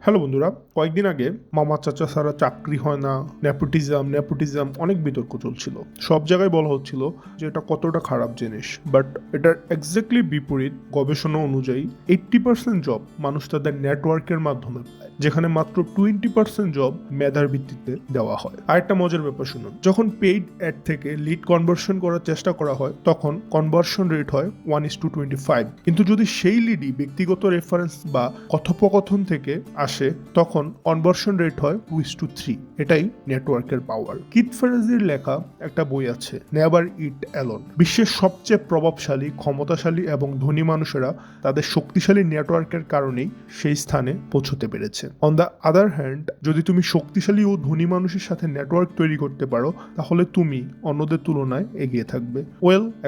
Hello বন্ধুরা, কয়েকদিন আগে মামা চাচা ছাড়া চাকরি হয় না, নেপোটিজম অনেক বিতর্ক চলছিল। সব জায়গায় বলা হচ্ছিল যে এটা কতটা খারাপ জিনিস, বাট এটার এক্স্যাক্টলি বিপরীত। গবেষণা অনুযায়ী 80% জব মানুষ তাদের নেটওয়ার্কের মাধ্যমে পায়, যেখানে মাত্র 20% জব মেধার ভিত্তিতে দেওয়া হয়। আর একটা মজার ব্যাপার শুনুন, যখন পেইড অ্যাড থেকে লিড কনভার্সন করার চেষ্টা করা হয় তখন কনভার্সন রেট হয় 1:25, কিন্তু যদি সেই লিডই ব্যক্তিগত রেফারেন্স বা কথোপকথন থেকে আসে তখন কনভার্সন রেট হয় 2:3। এটাই নেটওয়ার্কের পাওয়ার। কিথ ফেরাজির লেখা একটা বই আছে, নেভার ইট অ্যালোন। বিশ্বের সবচেয়ে প্রভাবশালী, ক্ষমতাশালী এবং ধনী মানুষেরা তাদের শক্তিশালী নেটওয়ার্কের কারণেই সেই স্থানে পৌঁছতে পেরেছে। অন দ্য আদার হ্যান্ড, যদি তুমি শক্তিশালী ও ধনী মানুষের সাথে নেটওয়ার্ক তৈরি করতে পারো তাহলে তুমি অন্যদের তুলনায় এগিয়ে থাকবে।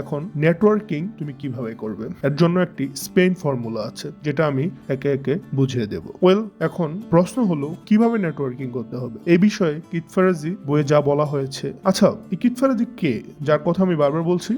এখন নেটওয়ার্কিং তুমি কিভাবে করবে, এর জন্য একটি স্পেন ফর্মুলা আছে যেটা আমি একে একে বুঝিয়ে দেব। এখন প্রশ্ন হলো কিভাবে নেটওয়ার্কিং করতে হবে। এই বিষয়ে কিথ ফেরাজি বইয়ে যা বলা হয়েছে। আচ্ছা, এই কিথ ফেরাজি কে, যার কথা আমি বারবার বলছি?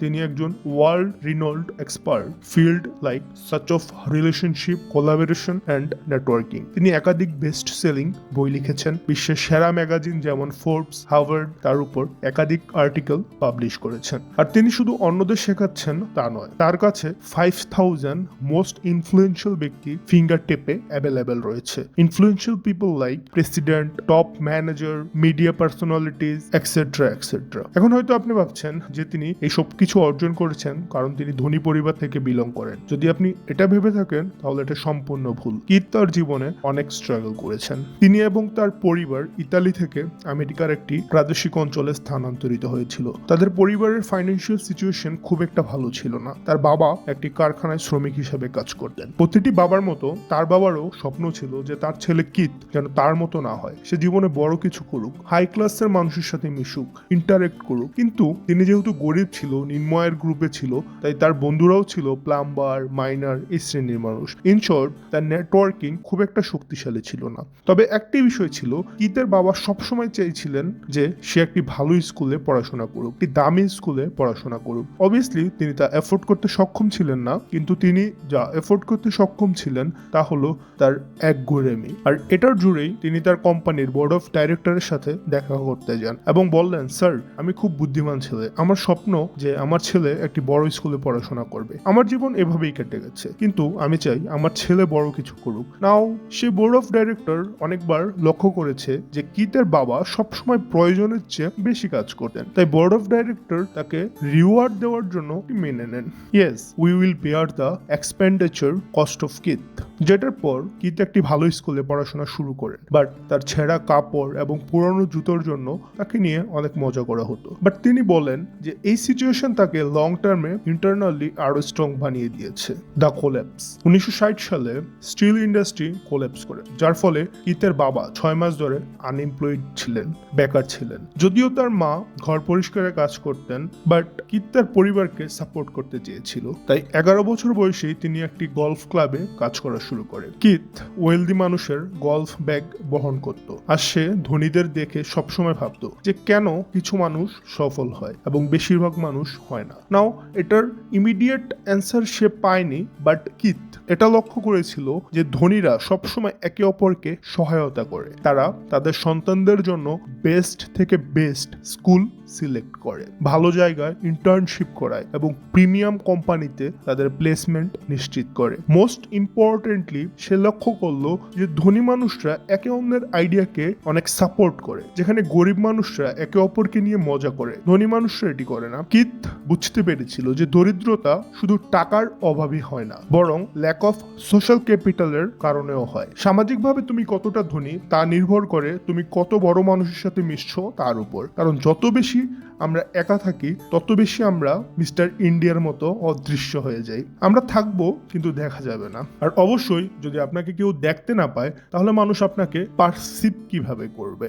তিনি একজন world renowned expert field like such of relationship, collaboration and networking. তিনি একাধিক বেস্ট সেলিং বই লিখেছেন, বিশ্বের সেরা ম্যাগাজিন যেমন ফোর্বস, হার্ভার্ড তার উপর একাধিক আর্টিকেল পাবলিশ করেছেন। আর তিনি শুধু অন্যদের শেখাচ্ছেন তা নয়, তার কাছে 5000 মোস্ট ইনফ্লুয়েন্সিয়াল ব্যক্তি ফিঙ্গার টেপে অ্যাভেলেবেল রয়েছে। Influential people like president, top manager, media personalities etcetera etcetera. এখন হয়তো আপনি ভাবছেন যে তিনি এই সব কিছু অর্জন করেছেন কারণ তিনি ধনী পরিবার থেকে বিলং করেন। যদি আপনি এটা ভেবে থাকেন তাহলে এটা সম্পূর্ণ ভুল। কিথ তার জীবনে অনেক স্ট্রাগল করেছেন। তিনি এবং তার পরিবার ইতালি থেকে আমেরিকার একটি প্রাদেশিক অঞ্চলে স্থানান্তরিত হয়েছিল। তাদের পরিবারের ফাইন্যান্সিয়াল সিচুয়েশন খুব একটা ভালো ছিল না। তার বাবা একটি কারখানায় শ্রমিক হিসেবে কাজ করতেন। প্রতিটি বাবার মতো তার বাবারও স্বপ্ন ছিল যে তার ছেলে কিথ যেন তার মতো না হয়, সে জীবনে বড় কিছু করুক, হাই ক্লাসের মানুষের সাথে মিশুক, ইন্টারেক্ট করুক। কিন্তু তিনি যেহেতু গরিব ছিল, নিম্নয়ের গ্রুপে ছিল, তাই তার বন্ধুরাও ছিল প্লাম্বার, মাইনার, এই শ্রেণীর মানুষ। ইন শর্ট, তার নেটওয়ার্কিং খুব একটা শক্তিশালী ছিল না। তবে একটি বিষয় ছিল, কিথের বাবা সবসময় চেয়েছিলেন যে সে একটি ভালো স্কুলে পড়াশোনা করুক, একটি দামি স্কুলে পড়াশোনা করুক। অবভিয়াসলি তিনি তা এফোর্ড করতে সক্ষম ছিলেন না, কিন্তু তিনি যা এফোর্ড করতে সক্ষম ছিলেন তা হলো তার একগুঁয়েমি। আর এটার জুড়েই তিনি তার কোম্পানির বোর্ড অফ ডাইরেক্টরের সাথে দেখা করতে যান এবং বললেন, স্যার, আমি খুব বুদ্ধিমান ছেলে, আমার স্বপ্ন যে আমার ছেলে একটি বড় স্কুলে পড়াশোনা করবে। আমার জীবন এভাবেই কেটে গেছে, কিন্তু আমি চাই আমার ছেলে বড় কিছু করুক। নাও সে বোর্ড অফ ডাইরেক্টর অনেকবার লক্ষ্য করেছে যে কিথের বাবা সবসময় প্রয়োজনের চেয়ে বেশি কাজ করতেন, তাই বোর্ড অফ ডাইরেক্টর তাকে রিওয়ার্ড দেওয়ার জন্য মেনে নেন। Yes, we will bear the expenditure cost of Keith. যেটার পর কিথ একটি ভালো স্কুলে পড়াশোনা শুরু করেন, বাট তার ছেঁড়া কাপড় এবং পুরনো জুতোর জন্য তাকে নিয়ে অনেক মজা করা হতো। বাট তিনি বলেন যে এই সিচুয়েশন তাকে লং টার্মে ইন্টারনালি আরো স্ট্রং বানিয়ে দিয়েছে। The collapse. 1960 সালে স্টিল ইন্ডাস্ট্রি কোল্যাপস করে, যার ফলে কিথের বাবা 6 মাস ধরে আনএমপ্লয়েড ছিলেন, বেকার ছিলেন। যদিও তার মা ঘর পরিষ্কারের কাজ করতেন, বাট কিথ তার পরিবারকে সাপোর্ট করতে চেয়েছিল। তাই 11 বছর বয়সেই তিনি একটি গলফ ক্লাবে কাজ করা শুরু করেন। কিথ ওয়েলদি মানুষের গলফ ব্যাগ বহন করত, আর সে ধনীদের দেখে সবসময় ভাবতো যে কেন কিছু মানুষ সফল হয় এবং বেশিরভাগ মানুষ হয় না। নাও এটার ইমিডিয়েট অ্যান্সার সে পায়নি, বাট কিথ এটা লক্ষ্য করেছিল যে ধনীরা সবসময় একে অপরকে সহায়তা করে। তারা তাদের সন্তানদের জন্য বেস্ট থেকে বেস্ট স্কুল সিলেক্ট করে, ভালো জায়গায় ইন্টার্নশিপ করায় এবং প্রিমিয়াম কোম্পানিতে তাদের প্লেসমেন্ট নিশ্চিত করে। মোস্ট ইম্পর্টেন্টলি সে লক্ষ্য করলো যে ধনী মানুষরা একে অন্যের আইডিয়াকে অনেক সাপোর্ট করে, যেখানে গরিব মানুষরা একে অপরকে নিয়ে মজা করে, ধনী মানুষরা এটি করে না। কিথ বুঝতে পেরেছিল যে দরিদ্রতা শুধু টাকার অভাবই হয় না, বরং ল্যাক অফ সোশ্যাল ক্যাপিটালের কারণেও হয়। সামাজিকভাবে তুমি কতটা ধনী তা নির্ভর করে তুমি কত বড় মানুষের সাথে মিশছো তার উপর। কারণ যত বেশি আমরা একা থাকি তত বেশি আমরা মিস্টার ইন্ডিয়ার মতো অদৃশ্য হয়ে যাই। আমরা থাকবো কিন্তু দেখা যাবে না। আর অবশ্যই যদি আপনাকে কেউ দেখতে না পায় তাহলে মানুষ আপনাকে পারসিভ কিভাবে করবে?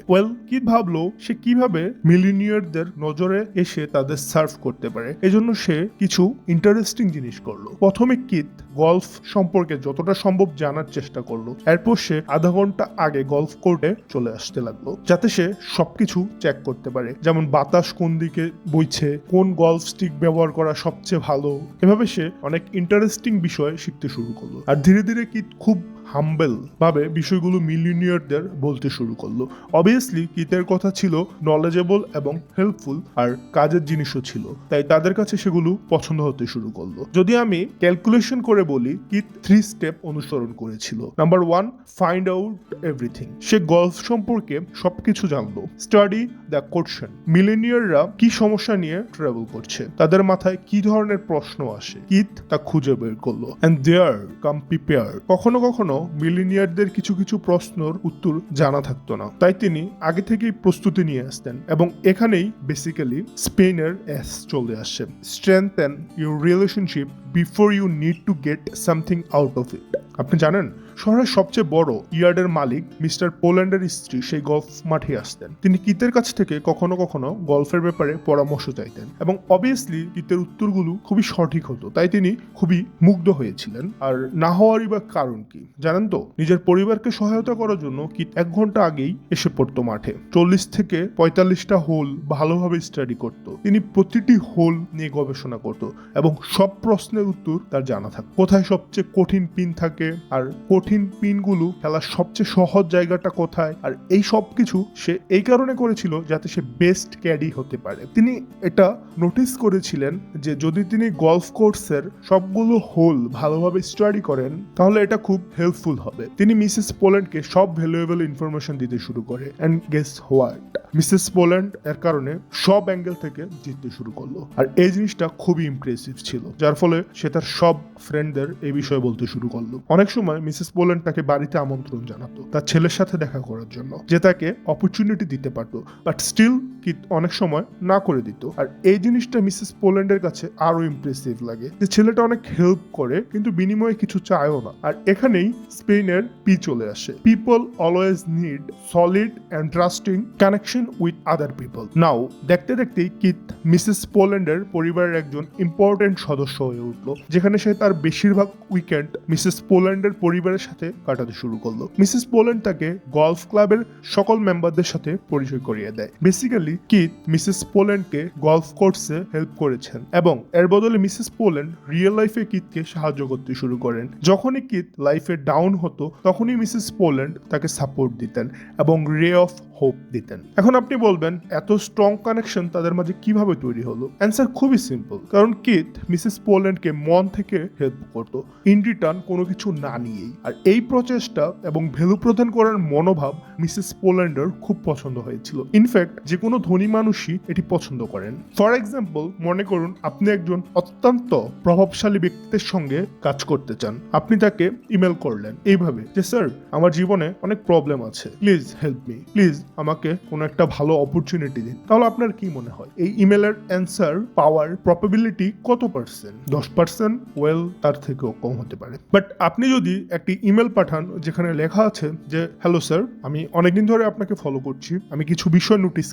কিথ ভাবলো সে কিভাবে মিলিনিয়ারদের নজরে এসে তাদের সার্ভ করতে পারে। এজন্য সে কিছু ইন্টারেস্টিং জিনিস করলো। প্রথমে কিথ গলফ সম্পর্কে যতটা সম্ভব জানার চেষ্টা করলো। এরপর সে আধা ঘন্টা আগে গলফ কোর্টে চলে আসতে লাগলো, যাতে সে সবকিছু চেক করতে পারে, যেমন বাতাস কোন দিকে বইছে, কোন গলফ স্টিক ব্যবহার করা সবচেয়ে ভালো। এভাবে সে অনেক ইন্টারেস্টিং বিষয় শিখতে শুরু করলো। আর ধীরে ধীরে কিথ খুব হাম্বেল ভাবে বিষয়গুলো মিলিনিয়ারদের বলতে শুরু করলো। অবভিয়াসলি কিতের কথা ছিল নলেজেবল এবং হেল্পফুল আর কাজের জিনিসও ছিল, তাই তাদের কাছে সেগুলো পছন্দ হতে শুরু করলো। যদি আমি ক্যালকুলেশন করে বলি, কিত 3 স্টেপ অনুসরণ করেছিল। Number 1, find out everything. সে গল্ফ সম্পর্কে সবকিছু জানলো। স্টাডি দ্য কোশ্চেন, মিলেনিয়াররা কি সমস্যা নিয়ে ট্রাভেল করছে, তাদের মাথায় কি ধরনের প্রশ্ন আসে, কিত তা খুঁজে বের করলো। And there come prepare. কখনো কখনো মিলেনিয়ারদের কিছু কিছু প্রশ্নের উত্তর জানা থাকতো না, তাই তিনি আগে থেকেই প্রস্তুতি নিয়ে আসতেন। এবং এখানেই বেসিক্যালি স্পেনের এস চলে আসে। Strengthen your relationship before you need to get something out of it. আপনি জানেন, শহরের সবচেয়ে বড় ইয়ার্ডের মালিক মিস্টার পোল্যান্ডের স্ত্রী সেই গল্ফ মাঠে আসতেন। তিনি কিতের কাছ থেকে কখনো কখনো গল্ফের ব্যাপারে পরামর্শ চাইতেন এবং অবভিয়াসলি কিতের উত্তরগুলো খুবই সঠিক হতো, তাই তিনি খুবই মুগ্ধ হয়েছিলেন। আর না হওয়ারই বা কারণ কি জানেন তো? নিজের পরিবারকে সহায়তা করার জন্য কিত 1 ঘন্টা আগেই এসে পড়তো মাঠে। 40 থেকে 45টা হোল ভালোভাবে স্টাডি করত। তিনি প্রতিটি হোল নিয়ে গবেষণা করত এবং সব প্রশ্নের উত্তর তার জানা থাকত। কোথায় সবচেয়ে কঠিন পিন থাকে, আর কঠিন পিনগুলো খেলার সবচেয়ে সহজ জায়গাটা কোথায়, আর এই সব কিছু সে এই কারণে করেছিল যাতে সে বেস্ট ক্যাডি হতে পারে। তিনি এটা নোটিস করেছিলেন যে যদি তিনি গলফ কোর্সের সবগুলো হোল ভালোভাবে স্টাডি করেন তাহলে এটা খুব হেল্পফুল হবে। তিনি মিসেস পোল্যান্ডকে সব ভ্যালুয়েবল ইনফরমেশন দিতে শুরু করে। And guess what, Mrs Poland এর কারণে সব অ্যাঙ্গেল থেকে জিততে শুরু করলো। আর এই জিনিসটা খুবই ইমপ্রেসিভ ছিল, যার ফলে সে তার সব ফ্রেন্ডদের এই বিষয়ে বলতে শুরু করলো। অনেক সময় মিসেস পোল্যান্ড তাকে বাড়িতে আমন্ত্রণ জানাতো তার ছেলের সাথে দেখা করার জন্য, যে তাকে অপরচুনিটি দিতে পারতো, বাট স্টিল কিত অনেক সময় না করে দিত। আর এই জিনিসটা মিসেস পোল্যান্ডের কাছে আরো ইমপ্রেসিভ লাগে যে ছেলেটা অনেক হেল্প করে কিন্তু বিনিময়ে কিছু চায়ও না। আর এখানেই স্পেনের পি চলে আসে। People always need solid and trusting connection with other people. Now দেখতে দেখতেই কিত মিসেস পোল্যান্ডের পরিবারের একজন ইম্পর্টেন্ট সদস্য হয়ে উঠলো, যেখানে সে তার বেশিরভাগ উইকেন্ড মিসেস পোল্যান্ডের পরিবারের সাথে কাটাতে শুরু করলো। মিসেস পোল্যান্ড তাকে গলফ ক্লাবের সকল মেম্বারদের সাথে পরিচয় করিয়ে দেয়। বেসিক্যালি কিত মিসেস পোল্যান্ডকে গলফ কোর্সে হেল্প করেছেন এবং এর বদলে মিসেস পোল্যান্ড রিয়েল লাইফে কিতকে সাহায্য করতে শুরু করেন। যখনই কিত লাইফে ডাউন হতো তখনই মিসেস পোল্যান্ড তাকে সাপোর্ট দিতেন এবং রে অফ হোপ দিতেন। এখন আপনি বলবেন এত স্ট্রং কানেকশন তাদের মাঝে কিভাবে তৈরি হলো? অ্যান্সার খুবই সিম্পল, কারণ কিত মিসেস পোল্যান্ডকে মন থেকে হেল্প করতো, ইন রিটার্ন কোনো কিছু না নিয়েই। আর এই প্রচেষ্টা এবং ভ্যালু প্রদান করার মনোভাব মিসেস পোল্যান্ডের খুব পছন্দ হয়েছিল। ইনফ্যাক্ট যে কোনো ধনী মানুষই এটি পছন্দ করেন। ফর এক্সাম্পল, মনে করুন আপনি একজন অত্যন্ত প্রভাবশালী ব্যক্তির সঙ্গে কাজ করতে চান। আপনি তাকে ইমেল করলেন এইভাবে যে, স্যার আমার জীবনে অনেক প্রবলেম আছে, প্লিজ হেল্প মি, প্লিজ আমাকে কোনো একটা ভালো অপরচুনিটি দিন। তাহলে আপনার কি মনে হয় এই ইমেলের অ্যান্সার পাওয়ার প্রবাবিলিটি কত পার্সেন্ট? 10%? ওয়েল, তার থেকেও কম হতে পারে। বাট আপনি যদি একটি ইমেল পাঠান যেখানে লেখা আছে যে, হ্যালো স্যার, আমি অনেকদিন ধরে আপনাকে ফলো করছি, আমি কিছু বিষয় নোটিস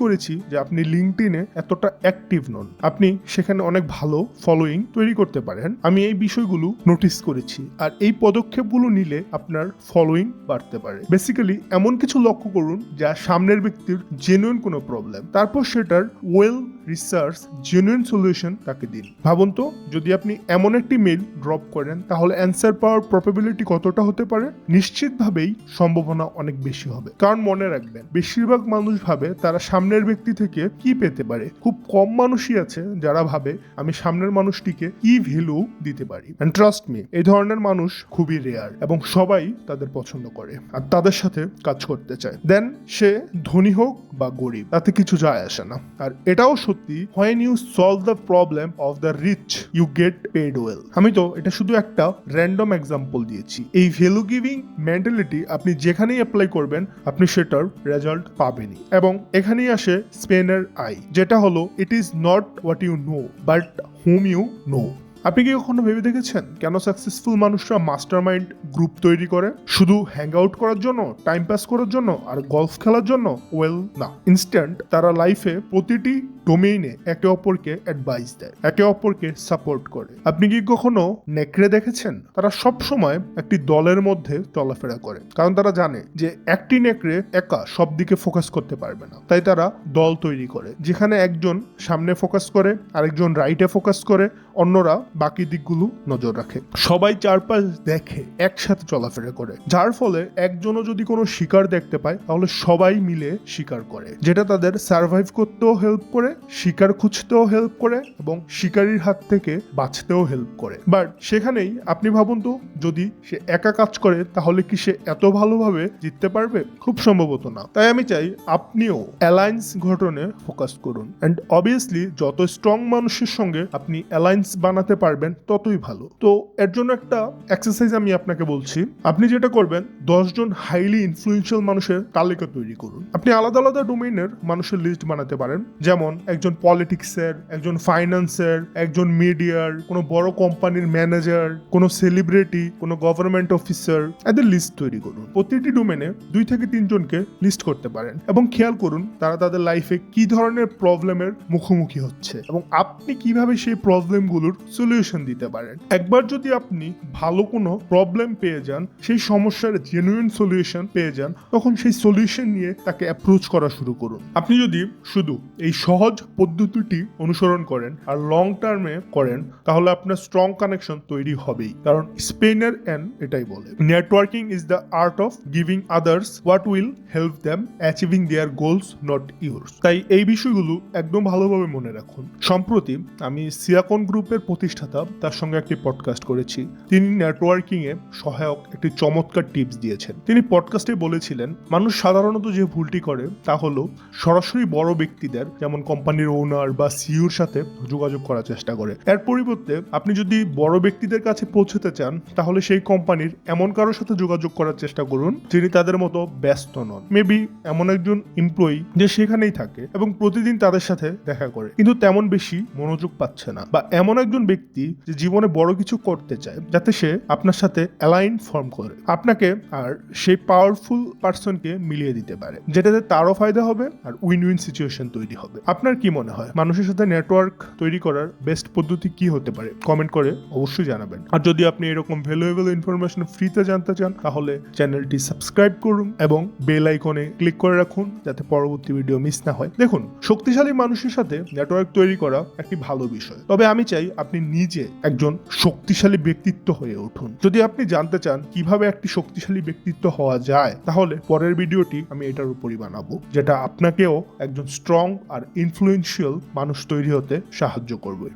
করেছি যে আপনি লিঙ্কডইনে এতটা অ্যাক্টিভ নন, আপনি সেখানে অনেক ভালো ফলোইং তৈরি করতে পারেন, আমি এই বিষয়গুলো নোটিস করেছি, আর এই পদক্ষেপগুলো নিলে আপনার ফলোইং বাড়তে পারে। বেসিক্যালি এমন কিছু লক্ষ্য করুন যা সামনের ব্যক্তির জেনুইন কোনো প্রবলেম, তারপর সেটার ওয়েল রিসার্চ জেনুইন সলিউশন তাকে দিন। ভাবুন তো, যদি আপনি এমন একটি মেইল ড্রপ করেন তাহলে অ্যান্সার পাওয়ার প্রবাবিলিটি কতটা হতে পারে? নিশ্চিতভাবেই সম্ভাবনা অনেক বেশি হবে। কারণ মনে রাখবেন, বেশিরভাগ মানুষ ভাবে তারা সামনের ব্যক্তি থেকে কি পেতে পারে, খুব কম মানুষই আছে যারা ভাবে আমি সামনের মানুষটিকে কি ভ্যালু দিতে পারি। এন্ড ট্রাস্ট মি, এই ধরনের মানুষ খুবই রেয়ার এবং সবাই তাদের পছন্দ করে আর তাদের সাথে কাজ করতে চায়। দেন সে ধনী হোক বা গরিব, তাতে কিছু যায় আসে না। আর এটাও সত্যি, when you solve the problem of the rich you get paid well। আমি তো এটা শুধু একটা র্যান্ডম এক্সাম্পল দিয়েছি। এই ভ্যালু গিভিং মেন্টালিটি আপনি যেখানেই অ্যাপ্লাই করবেন আপনি সেটার রেজাল্ট পাবেনই। এবং এখানেই আসে স্পেনের আই, যেটা হলো it is not what you know but whom you know. আপনি কি কখনো ভেবে দেখেছেন কেন সাকসেসফুল মানুষরা মাস্টারমাইন্ড গ্রুপ তৈরি করে? শুধু হ্যাং আউট করার জন্য, টাইম পাস করার জন্য আর গলফ খেলার জন্য? ওয়েল না, ইনস্ট্যান্ট তারা লাইফে প্রতিটি ডোমেইনে একে অপরকে অ্যাডভাইস দেয়, একে অপরকে সাপোর্ট করে। আপনি কি কখনো নেকড়ে দেখেছেন? তারা সব সময় একটি দলের মধ্যে চলাফেরা করে, কারণ তারা জানে যে একটি নেকড়ে একা সব দিকে ফোকাস করতে পারবে না। তাই তারা দল তৈরি করে, যেখানে একজন সামনে ফোকাস করে, আরেকজন রাইটে ফোকাস করে, অন্যরা বাকি দিকগুলো নজর রাখে। সবাই চারপাশ দেখে, একসাথে চলাফেরা করে, যার ফলে একজনও যদি কোনো শিকার দেখতে পায় তাহলে সবাই মিলে শিকার করে, যেটা তাদের সার্ভাইভ করতেও হেল্প করে, শিকার খুঁজতেও হেল্প করে এবং শিকারীর হাত থেকে বাঁচতেও হেল্প করে। বাট সেখানেই আপনি ভাবুন তো, যদি সে একা কাজ করে তাহলে কি সে এত ভালোভাবে জিততে পারবে? খুব সম্ভবত না। তাই আমি চাই আপনিও অ্যালায়েন্স গঠনে ফোকাস করুন, অ্যান্ড অবভিয়াসলি যত স্ট্রং মানুষের সঙ্গে আপনি অ্যালায়েন্স বানাতে পারবেন ততই ভালো। তো এর জন্য একটা এক্সারসাইজ আমি আপনাকে বলছি। আপনি যেটা করবেন, 10 জন হাইলি ইনফ্লুয়েন্সিয়াল মানুষের তালিকা তৈরি করুন। আপনি আলাদা আলাদা ডোমেইনের মানুষের লিস্ট বানাতে পারেন, যেমন একজন পলিটিক্সের, একজন ফাইন্যান্সের, একজন মিডিয়ার, কোনো বড় কোম্পানির ম্যানেজার, কোনো সেলিব্রিটি, কোনো গভর্নমেন্ট অফিসার, এদের লিস্ট তৈরি করুন। প্রতিটি ডোমেইনে 2 থেকে 3 জনকে লিস্ট করতে পারেন এবং খেয়াল করুন তারা তাদের লাইফে কি ধরনের প্রবলেমের মুখোমুখি হচ্ছে এবং আপনি কিভাবে সেই প্রবলেমগুলোর সলিউশন দিতে পারেন। একবার যদি আপনি ভালো কোনো প্রবলেম পেয়ে যান, সেই সমস্যার জেনুইন সলিউশন পেয়ে যান, তখন সেই সলিউশন নিয়ে তাকে অ্যাপ্রোচ করা শুরু করুন। আপনি যদি শুধু এই সহজ পদ্ধতিটি অনুসরণ করেন আর লং টার্মে করেন, তাহলে আপনার স্ট্রং কানেকশন তৈরি হবেই। কারণ স্পেনের এন এটাই বলে, networking is the art of giving others what will help them achieving there goals, not yours. তাই এই বিষয়গুলো একদম ভালোভাবে মনে রাখুন। সম্প্রতি আমি সিয়াকন গ্রুপের প্রতিষ্ঠাতা, তার সঙ্গে একটি পডকাস্ট করেছি। তিনি নেটওয়ার্কিং এ সহায়ক একটি চমৎকার টিপস দিয়েছেন। তিনি পডকাস্টে বলেছিলেন, মানুষ সাধারণত যে ভুলটি করে তা হলো সরাসরি বড় ব্যক্তিদের, যেমন কোম্পানির ওনার বা সিইওর সাথে যোগাযোগ করার চেষ্টা করে। এর পরিবর্তে আপনি যদি বড় ব্যক্তিদের কাছে পৌঁছতে চান, তাহলে সেই কোম্পানির এমন কারোর সাথে যোগাযোগ করার চেষ্টা করুন যিনি তাদের মতো ব্যস্ত নন। মেবি এমন একজন এমপ্লয়ি যে সেখানেই থাকে এবং প্রতিদিন তাদের সাথে দেখা করে, কিন্তু তেমন বেশি মনোযোগ পাচ্ছে না, বা এমন একজন ব্যক্তি যে জীবনে বড় কিছু করতে চায়, যাতে সে আপনার সাথে অ্যালাইন ফর্ম করে আপনাকে আর সেই পাওয়ারফুল পার্সনকে মিলিয়ে দিতে পারে, যেটাতে তারও ফায়দা হবে আর উইন উইন সিচুয়েশন তৈরি হবে। আপনার কি মনে হয় মানুষের সাথে নেটওয়ার্ক তৈরি করার বেস্ট পদ্ধতি কি হতে পারে? কমেন্ট করে অবশ্যই জানাবেন। আর যদি আপনি এরকম ভ্যালুয়েবল ইনফরমেশন ফ্রিতে জানতে চান, তাহলে চ্যানেলটি সাবস্ক্রাইব করুন এবং বেল আইকনে ক্লিক করে রাখুন, যাতে পরবর্তী ভিডিও মিস না হয়। দেখুন, শক্তিশালী মানুষের সাথে নেটওয়ার্ক তৈরি করা একটি ভালো বিষয়, তবে আমি চাই আপনি নিজে একজন শক্তিশালী ব্যক্তিত্ব হয়ে উঠুন। যদি আপনি জানতে চান কিভাবে একটি শক্তিশালী ব্যক্তিত্ব হওয়া যায়, তাহলে পরের ভিডিওটি আমি এটার উপরই বানাবো, যেটা আপনাকেও একজন স্ট্রং আর ইনফ্লুয়েন্সিয়াল মানুষ তৈরি হতে সাহায্য করবে।